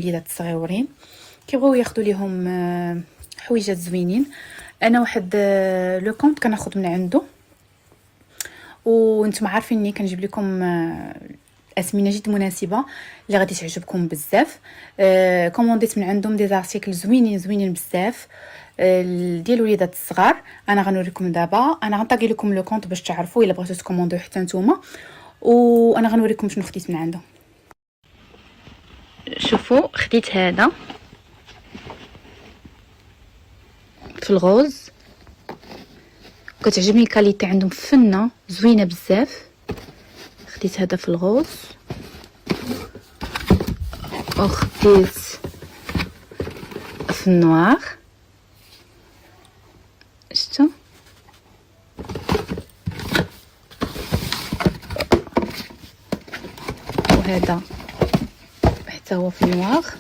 الوليدات الصغيورين كيبغيو ياخذوا ليهم حويجات زوينين. انا واحد لو كونط كناخذ من عنده، وانتم عارفيني كنجيب لكم اسمنه جد مناسبه اللي غادي تعجبكم بزاف. كومونديت من عندهم دي زارتيكل زوينين بزاف ديال الوليدات الصغار. انا غنوريكم دابا، انا غنطاقي لكم لو كونط باش تعرفوا الا بغيتو تكومونديو حتى نتوما، وانا غنوريكم شنو خديت من عندهم. شوفوا خديت هذا في الغوز، كتعجبني الكاليتي عندهم فنه زوينه بزاف. خديت هذا في الغوز، وخديت في النوار. شفتوا وهذا حتى هو في النوار.